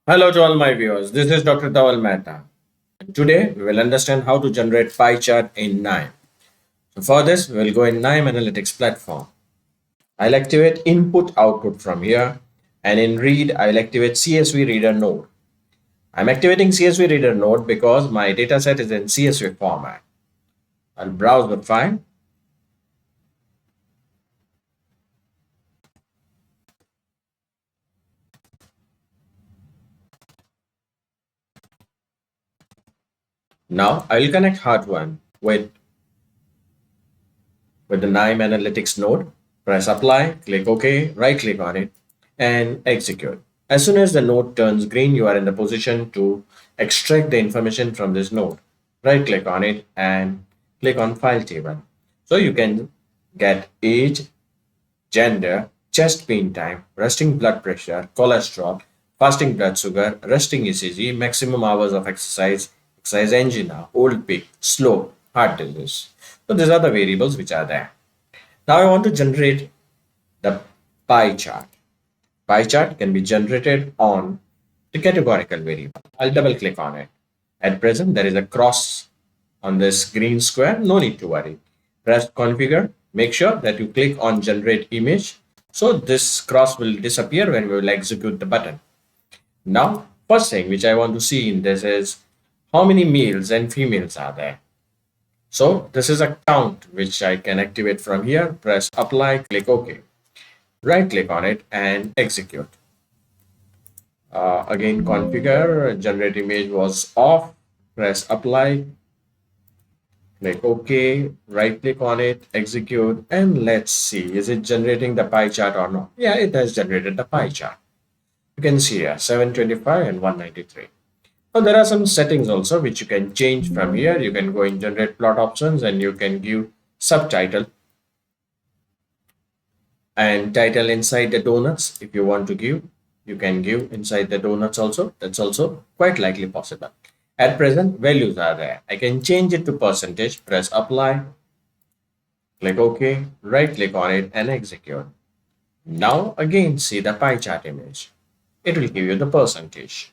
Hello to all my viewers. This is Dr. Dhaval Maheta. Today we will understand how to generate pie chart in KNIME. So for this, we will go in KNIME Analytics platform. I'll activate input output from here, and in read I'll activate CSV reader node. I'm activating CSV reader node because my dataset is in CSV format. I'll browse the file. Now I'll connect Hard1 with the KNIME Analytics node. Press apply, click OK, right click on it, and execute. As soon as the node turns green, you are in the position to extract the information from this node. Right click on it and click on file table. So you can get age, gender, chest pain time, resting blood pressure, cholesterol, fasting blood sugar, resting ECG, maximum hours of exercise, exercise angina, old peak, slow, heart disease. So these are the variables which are there. Now I want to generate the pie chart. Pie chart can be generated on the categorical variable. I'll double click on it. At present, there is a cross on this green square. No need to worry. Press configure. Make sure that you click on generate image. So this cross will disappear when we will execute the button. Now, first thing which I want to see in this is how many males and females are there. So this is a count which I can activate from here. Press apply, click OK. Right click on it and execute. Again, configure, generate image was off. Press apply, click OK, right click on it, execute, and let's see, is it generating the pie chart or not? Yeah, it has generated the pie chart. You can see here 725 and 193. Now there are some settings also which you can change from here. You can go in generate plot options and you can give subtitle and title inside the donuts. If you want to give, you can give inside the donuts also. That's also quite likely possible. At present, values are there. I can change it to percentage. Press apply, click OK, right click on it and execute. Now again see the pie chart image. It will give you the percentage.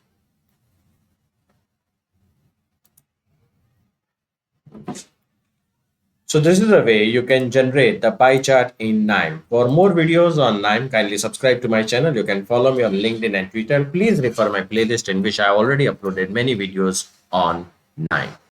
So this is a way you can generate the pie chart in KNIME. For more videos on KNIME, kindly subscribe to my channel. You can follow me on LinkedIn and Twitter. Please refer my playlist in which I already uploaded many videos on KNIME.